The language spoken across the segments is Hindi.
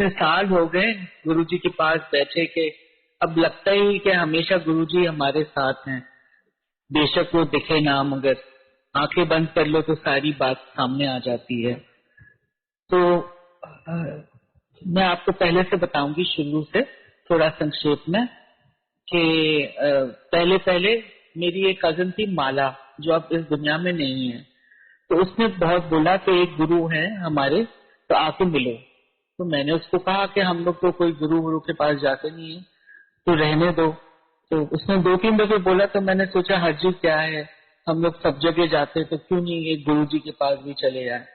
इतने साल हो गए गुरुजी के पास बैठे के अब लगता ही कि हमेशा गुरुजी हमारे साथ हैं। बेशक वो दिखे ना, मगर आंखें बंद कर लो तो सारी बात सामने आ जाती है। तो मैं आपको पहले से बताऊंगी शुरू से थोड़ा संक्षेप में कि पहले पहले मेरी एक कजन थी माला, जो अब इस दुनिया में नहीं है। तो उसने बहुत बोला कि एक गुरु है हमारे, तो आके मिलो। तो मैंने उसको कहा कि हम लोग तो कोई गुरु गुरु के पास जाते नहीं है, तो रहने दो। तो उसने 2-3 दफे बोला, तो मैंने सोचा हर्जी क्या है, हम लोग सब जगह जाते तो क्यों नहीं एक गुरु जी के पास भी चले जाए।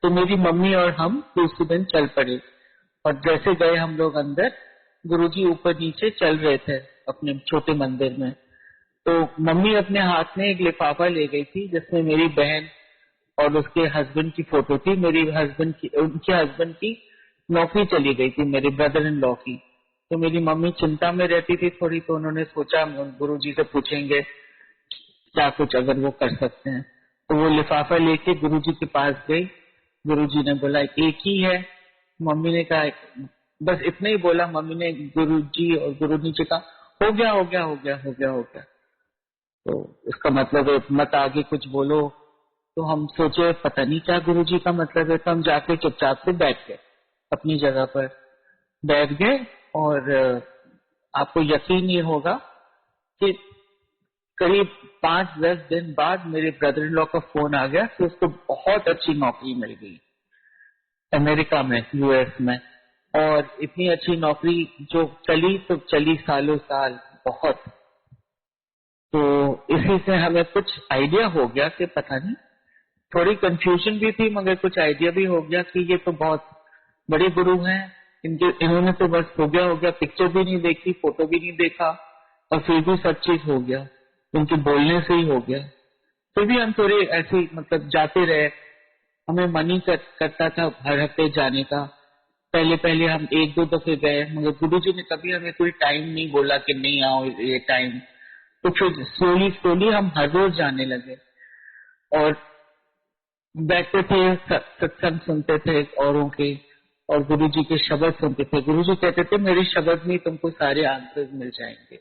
तो मेरी मम्मी और हम दूसरे दिन चल पड़े, और जैसे गए हम लोग अंदर, गुरुजी ऊपर नीचे चल रहे थे अपने छोटे मंदिर में। तो मम्मी अपने हाथ में एक लिफाफा ले गई थी जिसमें मेरी बहन और उसके हस्बैंड की फोटो थी। मेरी हस्बैंड की, उनके हस्बैंड की नौकरी चली गई थी, मेरे ब्रदर इन लॉ की। तो मेरी मम्मी चिंता में रहती थी थोड़ी, तो उन्होंने सोचा हम गुरुजी से पूछेंगे क्या कुछ अगर वो कर सकते हैं। तो वो लिफाफा लेके गुरुजी के पास गई। गुरुजी ने बोला एक ही है। मम्मी ने कहा, बस इतना ही बोला मम्मी ने। गुरुजी और गुरुजी से कहा हो गया हो गया हो गया हो गया हो गया। तो इसका मतलब है मत आगे कुछ बोलो। तो हम सोचे पता नहीं क्या गुरुजी का मतलब है, तो हम जाके चुपचाप से बैठ गए अपनी जगह पर, बैठ गए। और आपको यकीन नहीं होगा कि करीब 5-10 दिन बाद मेरे ब्रदर इन लॉ का फोन आ गया कि उसको बहुत अच्छी नौकरी मिल गई अमेरिका में, यूएस में। और इतनी अच्छी नौकरी जो चली तो चली सालों साल बहुत। तो इसी से हमें कुछ आइडिया हो गया कि पता नहीं, थोड़ी कंफ्यूजन भी थी मगर कुछ आइडिया भी हो गया कि ये तो बहुत बड़े गुरु हैं। इन्होंने तो बस हो गया, पिक्चर भी नहीं देखी, फोटो भी नहीं देखा, और फिर भी सब चीज हो गया, उनके बोलने से ही हो गया। फिर भी हम थोड़े ऐसे मतलब जाते रहे। हमें मन ही करता था हर हफ्ते जाने का। पहले पहले हम 1-2 दफे गए, मगर गुरुजी ने कभी हमें कोई टाइम नहीं बोला कि नहीं आओ ये टाइम। तो फिर स्लोली स्लोली हम हर रोज जाने लगे और बैठते थे, सत्संग सुनते थे औरों के, और गुरुजी के शब्द सुनते थे। गुरुजी कहते थे मेरे शब्द में तुमको सारे आंसर्स मिल जाएंगे।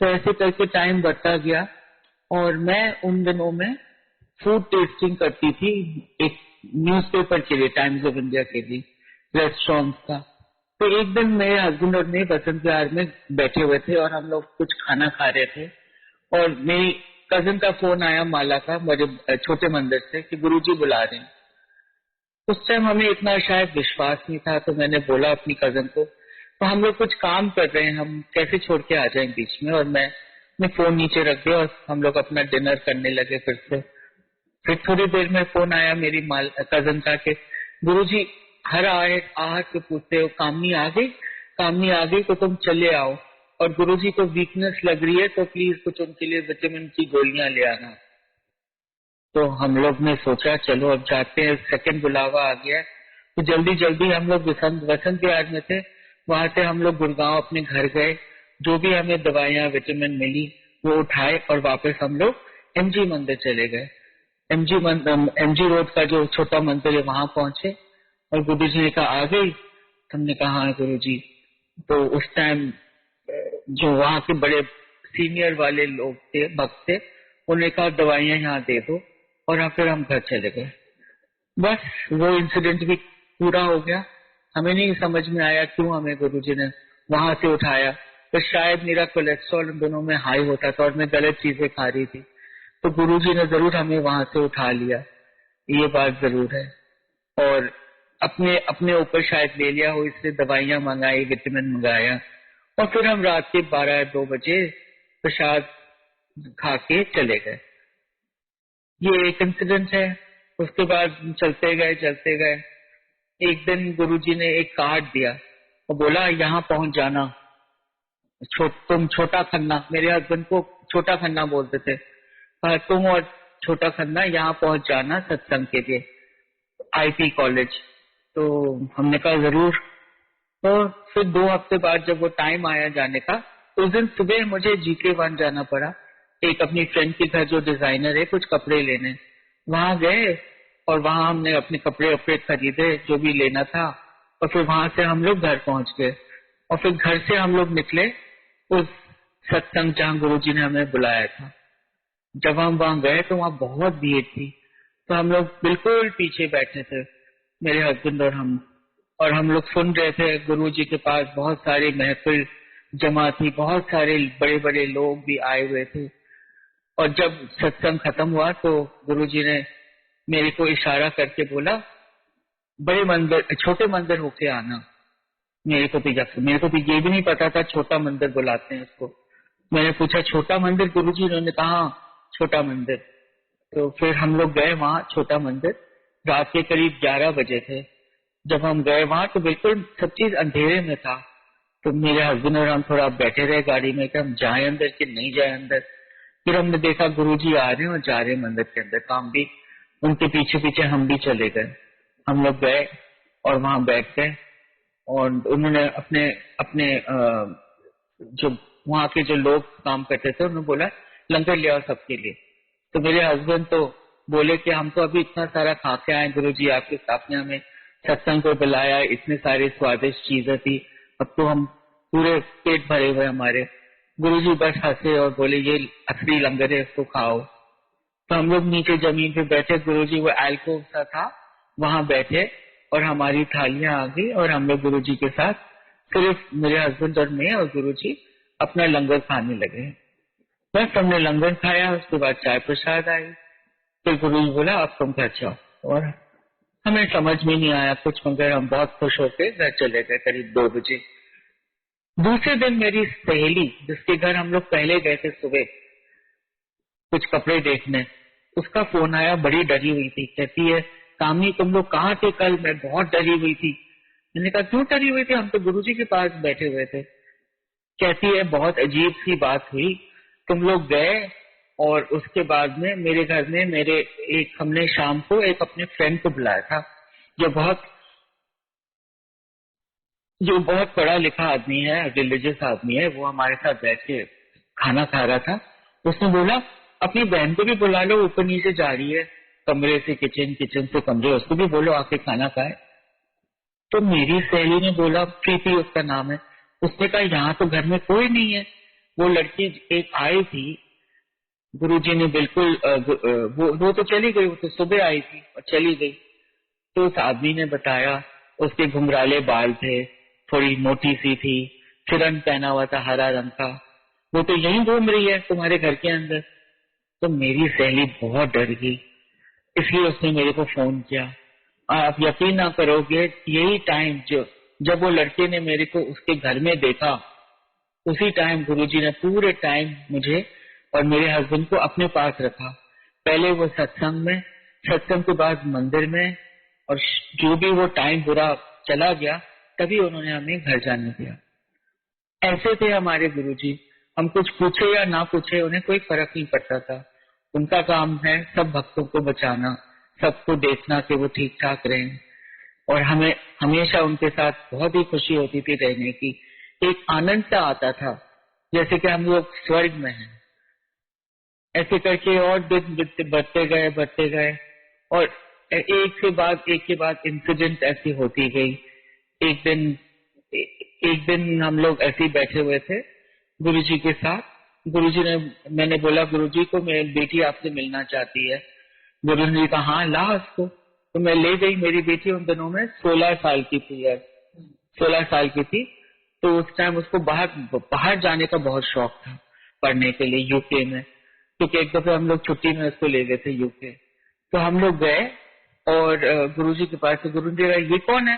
तो ऐसे करके टाइम बढ़ता गया, और मैं उन दिनों में फूड टेस्टिंग करती थी एक न्यूज़पेपर के लिए, टाइम्स ऑफ इंडिया के लिए, रेस्टोरेंट का। तो एक दिन मेरे हस्बैंड और मैं बसंत विहार में बैठे हुए थे और हम लोग कुछ खाना खा रहे थे, और मेरी कजिन का फोन आया माला का, मेरे छोटे मंदिर से, कि गुरुजी बुला रहे हैं। उस टाइम हमें इतना शायद विश्वास नहीं था, तो मैंने बोला अपनी कजिन को, तो हम लोग कुछ काम कर रहे हैं, हम कैसे छोड़ के आ जाएं बीच में। और मैं फोन नीचे रख दिया और हम लोग अपना डिनर करने लगे फिर से। फिर थोड़ी देर में फोन आया मेरी कजिन का कि गुरुजी हर आहट के पूछते हो कामनी आ गई, कामनी आ गई तो तुम चले आओ, और गुरुजी को वीकनेस लग रही है तो प्लीज कुछ उनके लिए विटामिन की गोलियां ले आना। तो हम लोग ने सोचा चलो अब जाते हैं, सेकंड बुलावा आ गया। तो जल्दी जल्दी हम लोग वसंत विहार में थे, वहां से हम लोग गुड़गांव अपने घर गए। जो भी हमें दवाइयां विटामिन मिली वो उठाए, और वापस हम लोग एमजी मंदिर चले गए। एमजी रोड का जो छोटा मंदिर है वहां पहुंचे, और गुरुजी ने कहा आ गई। हमने कहा हाँ गुरुजी। तो उस टाइम जो वहां के बड़े सीनियर वाले लोग थे, भक्त थे, उन्होंने कहा दवाइयां यहाँ दे दो, और फिर हम घर चले गए। बस वो इंसिडेंट भी पूरा हो गया। हमें नहीं समझ में आया क्यों हमें गुरुजी ने वहां से उठाया। तो शायद मेरा कोलेस्ट्रॉल उन दोनों में हाई होता था और मैं गलत चीजें खा रही थी, तो गुरुजी ने जरूर हमें वहां से उठा लिया, ये बात जरूर है। और अपने अपने ऊपर शायद ले लिया हो, इसलिए दवाइयां मंगाई, विटामिन मंगाया, और फिर हम रात के 12-2 बजे प्रसाद खा के चले गए। ये एक इंसिडेंट है। उसके बाद चलते गए। एक दिन गुरुजी ने एक कार्ड दिया और बोला यहाँ पहुंच जाना, तुम छोटा खन्ना, मेरे हस्बैंड को छोटा खन्ना बोलते थे, तुम और छोटा खन्ना यहाँ पहुंच जाना सत्संग के लिए, आईपी कॉलेज। तो हमने कहा जरूर। तो फिर 2 हफ्ते बाद जब वो टाइम आया जाने का, तो उस दिन सुबह मुझे GK1 जाना पड़ा, एक अपनी फ्रेंड के घर जो डिजाइनर है, कुछ कपड़े लेने। वहां गए और वहां हमने अपने कपड़े खरीदे जो भी लेना था, और फिर वहां से हम लोग घर पहुंच गए और फिर घर से हम लोग निकले उस सत्संग जहाँ गुरुजी ने हमें बुलाया था। जब हम वहां गए तो वहां बहुत भीड़ थी, तो हम लोग बिल्कुल पीछे बैठे थे, मेरे हस्बैंड और हम लोग सुन रहे थे। गुरुजी के पास बहुत सारी महफिल जमा थी, बहुत सारे बड़े बड़े लोग भी आए हुए थे। और जब सत्संग खत्म हुआ तो गुरुजी ने मेरे को इशारा करके बोला, बड़े मंदिर छोटे मंदिर होके आना। मेरे को तो ये भी नहीं पता था छोटा मंदिर बुलाते हैं उसको। मैंने पूछा छोटा मंदिर गुरुजी? उन्होंने कहा हाँ, छोटा मंदिर। तो फिर हम लोग गए वहां छोटा मंदिर। रात के करीब 11 बजे थे जब हम गए वहां, तो बिल्कुल सब चीज अंधेरे में था। तो मेरे हस्बैंड और हम थोड़ा बैठे रहे गाड़ी में कि हम जाए अंदर कि नहीं जाए अंदर। फिर हमने देखा गुरुजी आ रहे हैं और जा रहे हैं मंदिर के अंदर, तो हम भी उनके पीछे पीछे हम भी चले गए। हम लोग गए और वहां बैठ गए और उन्होंने अपने अपने जो वहां के जो लोग काम करते थे उन्होंने बोला लंगर ले आओ सबके लिए। तो मेरे हस्बैंड तो बोले कि हम तो अभी इतना सारा खा के आए, गुरुजी आपने हमें सत्संग को बुलाया, इतने सारी स्वादिष्ट चीजें थी, अब तो हम पूरे पेट भरे हुए हमारे। गुरुजी बस हंसे और बोले ये असली लंगर है, इसको खाओ। तो हम लोग नीचे जमीन पे बैठे, गुरुजी वो एल्कोव सा था वहां बैठे और हमारी थालियां आ गई और हम लोग गुरुजी के साथ सिर्फ मेरे हस्बैंड और मैं और गुरुजी अपना लंगर खाने लगे। बस हमने लंगर खाया, उसके बाद चाय प्रसाद आई। फिर गुरुजी बोला अब तुम घर जाओ, और हमें समझ में नहीं आया कुछ, मगर हम बहुत खुश होकर घर चले गए करीब 2 बजे। दूसरे दिन मेरी सहेली जिसके घर हम लोग पहले गए थे सुबह कुछ कपड़े देखने, उसका फोन आया, बड़ी डरी हुई थी। कहती है कामी तुम लोग कहाँ थे कल? मैं बहुत डरी हुई थी। मैंने कहा क्यों डरी हुई थी? हम तो गुरुजी के पास बैठे हुए थे। कहती है बहुत अजीब सी बात हुई, तुम लोग गए और उसके बाद में मेरे घर में हमने शाम को एक अपने फ्रेंड को बुलाया था जो बहुत पढ़ा लिखा आदमी है, रिलीजियस आदमी है। वो हमारे साथ बैठ के खाना खा रहा था। उसने बोला अपनी बहन को भी बुला लो, ऊपर नीचे जा रही है कमरे से किचन, किचन से कमरे, उसको भी बोलो आके खाना खाए। तो मेरी सहेली ने बोला, प्रीति उसका नाम है, उसने कहा यहाँ तो घर में कोई नहीं है। वो लड़की एक आई थी, गुरुजी ने बिल्कुल वो तो चली गई, वो तो सुबह आई थी और चली गई। तो उस आदमी ने बताया उसके घुंघराले बाल थे, थोड़ी मोटी सी थी, चिरन पहना हुआ था हरा रंग का, वो तो यहीं घूम रही है तुम्हारे घर के अंदर। तो मेरी सहेली बहुत डर गई, इसलिए उसने मेरे को फोन किया। आप यकीन ना करोगे, यही टाइम जब वो लड़के ने मेरे को उसके घर में देखा, उसी टाइम गुरुजी ने पूरे टाइम मुझे और मेरे हस्बैंड को अपने पास रखा। पहले वो सत्संग में, सत्संग के बाद मंदिर में, और जो भी वो टाइम बुरा चला गया तभी उन्होंने हमें घर जाने दिया। ऐसे थे हमारे गुरुजी, हम कुछ पूछे या ना पूछे उन्हें कोई फर्क नहीं पड़ता था। उनका काम है सब भक्तों को बचाना, सबको देखना कि वो ठीक ठाक रहें, और हमें हमेशा उनके साथ बहुत ही खुशी होती थी रहने की। एक आनंद सा आता था जैसे कि हम लोग स्वर्ग में हैं। ऐसे करके और दिन बढ़ते गए और एक के बाद इंसिडेंट ऐसी होती गई। एक दिन एक दिन हम लोग ऐसे ही बैठे हुए थे गुरुजी के साथ। मैंने बोला गुरुजी को मेरी बेटी आपसे मिलना चाहती है। गुरुजी ने कहा हाँ ला उसको। तो मैं ले गई, मेरी बेटी उन दिनों में 16 साल की थी यार, 16 साल की थी। तो उस टाइम उसको बाहर जाने का बहुत शौक था पढ़ने के लिए यूके में, क्योंकि एक दफे हम लोग छुट्टी में उसको ले गए थे यूके। तो हम लोग गए और गुरुजी के पास, गुरुजी कहा ये कौन है?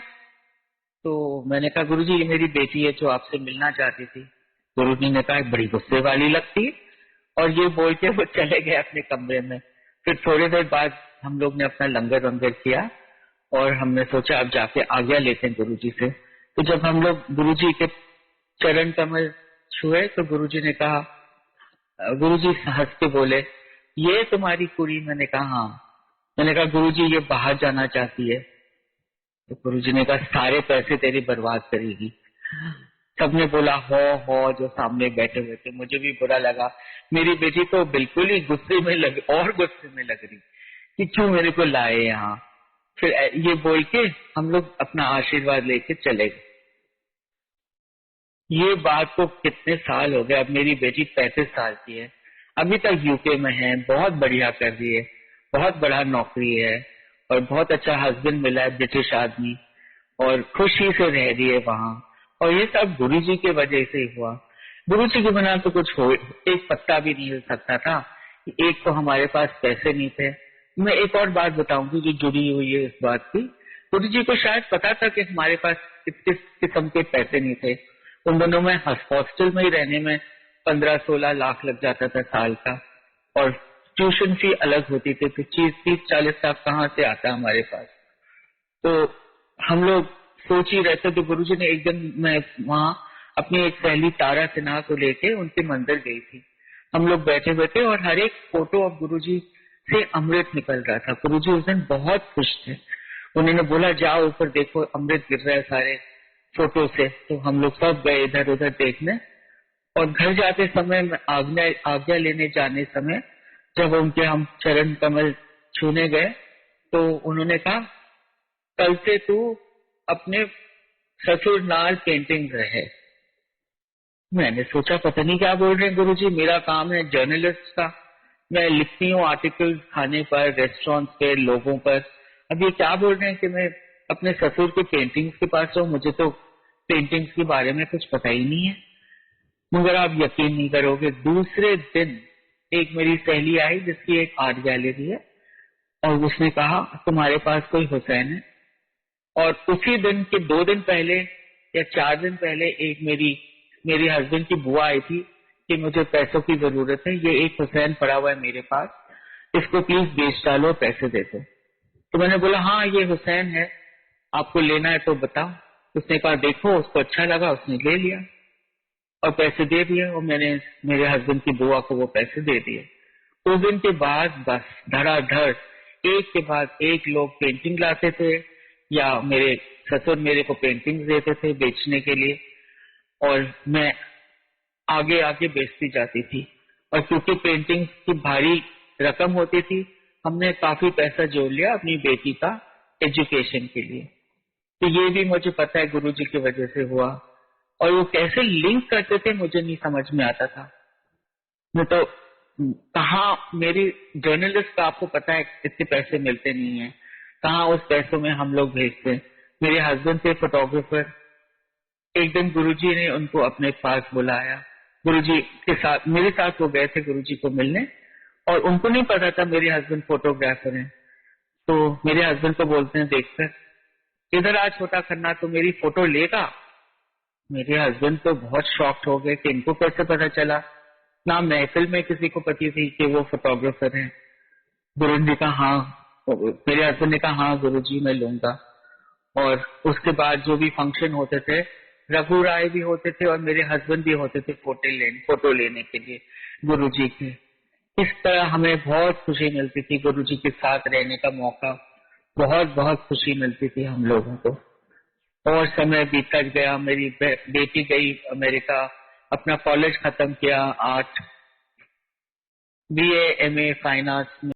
तो मैंने कहा गुरुजी ये मेरी बेटी है जो आपसे मिलना चाहती थी। गुरुजी ने कहा बड़ी गुस्से वाली लगती है, और ये बोल के वो चले गए अपने कमरे में। फिर थोड़ी देर बाद हम लोग ने अपना लंगर वंगर किया और हमने सोचा अब जाके आज्ञा लेते हैं गुरुजी से। तो जब हम लोग गुरुजी के चरण कमल छुए तो गुरुजी ने कहा, गुरुजी हंस के बोले ये तुम्हारी कुड़ी? मैंने कहा हाँ। मैंने कहा गुरुजी ये बाहर जाना चाहती है। तो गुरुजी ने कहा सारे पैसे तेरी बर्बाद करेगी। सबने बोला हो जो सामने बैठे हुए थे। मुझे भी बुरा लगा, मेरी बेटी तो बिल्कुल ही गुस्से में लग रही कि क्यों मेरे को लाए यहाँ। फिर ये बोल के हम लोग अपना आशीर्वाद लेके चले गए। ये बात को कितने साल हो गए, अब मेरी बेटी 35 साल की है, अभी तक यूके में है, बहुत बढ़िया कर रही है, बहुत बड़ा नौकरी है और बहुत अच्छा हस्बैंड मिला है, ब्रिटिश आदमी, और खुशी से रह रही है वहाँ। और ये सब गुरु जी के वजह से ही हुआ। गुरु जी के बिना तो कुछ हो, एक पत्ता भी नहीं हिल सकता था। एक तो हमारे पास पैसे नहीं थे। मैं एक और बात बताऊंगी जो जुड़ी हुई है इस बात की। गुरु जी को शायद पता था कि हमारे पास किस किस्म के पैसे नहीं थे। उन दोनों में हॉस्टल में ही रहने में 15-16 लाख लग जाता था साल का, और ट्यूशन फी अलग होती थी, तो 30-40 लाख कहाँ से आता हमारे पास। तो हम लोग सोच ही रहे थे, तो गुरुजी ने एक दिन, मैं वहाँ अपनी एक सहेली तारा सिन्हा को लेके उनके मंदिर गई थी। हम लोग बैठे हुए थे और हर एक फोटो ऑफ गुरुजी से अमृत निकल रहा था। गुरुजी उस दिन बहुत खुश थे। उन्होंने बोला जाओ ऊपर देखो, अमृत गिर रहा है सारे फोटो से। तो हम लोग सब गए इधर उधर देखने, और घर जाते समय आज्ञा लेने जाने समय जब उनके हम चरण कमल छूने गए, तो उन्होंने कहा कल से तू अपने ससुर नाल पेंटिंग रहे। मैंने सोचा पता नहीं क्या बोल रहे हैं गुरुजी, मेरा काम है जर्नलिस्ट का, मैं लिखती हूँ आर्टिकल्स खाने पर, रेस्टोरेंट पे, लोगों पर। अब ये क्या बोल रहे हैं कि मैं अपने ससुर के पेंटिंग्स के पास रहूं? मुझे तो पेंटिंग्स के बारे में कुछ पता ही नहीं है। मगर आप यकीन नहीं करोगे, दूसरे दिन एक मेरी सहेली आई जिसकी एक आर्ट गैलरी है, और उसने कहा तुम्हारे पास कोई हुसैन है? और उसी दिन के 2 दिन पहले या 4 दिन पहले एक मेरी हस्बैंड की बुआ आई थी कि मुझे पैसों की जरूरत है, ये एक हुसैन पड़ा हुआ है मेरे पास, इसको प्लीज बेच डालो, पैसे दे दो। तो मैंने बोला हाँ ये हुसैन है, आपको लेना है तो बताओ। उसने कहा देखो, उसको अच्छा लगा, उसने ले लिया और पैसे दे दिए, और मैंने मेरे हस्बैंड की बुआ को वो पैसे दे दिए। उस दिन के बाद बस धड़ाधड़ एक के बाद एक लोग पेंटिंग लाते थे, या मेरे ससुर मेरे को पेंटिंग देते थे बेचने के लिए, और मैं आगे आगे बेचती जाती थी। और क्योंकि पेंटिंग की भारी रकम होती थी, हमने काफी पैसा जोड़ लिया अपनी बेटी का एजुकेशन के लिए। तो ये भी मुझे पता है गुरुजी की वजह से हुआ। और वो कैसे लिंक करते थे मुझे नहीं समझ में आता था। मैं तो कहाँ, मेरी जर्नलिस्ट का आपको पता है इतने पैसे मिलते नहीं है, कहाँ उस पैसों में हम लोग भेजते। मेरे हस्बैंड थे फोटोग्राफर। एक दिन गुरुजी ने उनको अपने पास बुलाया, गुरुजी के साथ मेरे साथ वो गए थे गुरुजी को मिलने, और उनको नहीं पता था मेरे हस्बैंड फोटोग्राफर हैं। तो मेरे हस्बैंड को बोलते हैं देखकर इधर आ छोटा खन्ना, तो मेरी फोटो लेगा? मेरे हस्बैंड तो बहुत शॉक्ड हो गए कि इनको कैसे पता चला, ना महफिल में किसी को पता थी कि वो फोटोग्राफर हैं। गुरु जी का हाँ, मेरे हस्बैंड ने कहा हाँ गुरुजी मैं लूंगा। और उसके बाद जो भी फंक्शन होते थे, रघु राय भी होते थे और मेरे हस्बैंड भी होते थे फोटो लेने के लिए गुरुजी के। इस तरह हमें बहुत खुशी मिलती थी, गुरुजी के साथ रहने का मौका, बहुत बहुत खुशी मिलती थी हम लोगों को। और समय बीतता गया, मेरी बेटी गई अमेरिका, अपना कॉलेज खत्म किया, art BA MA fine arts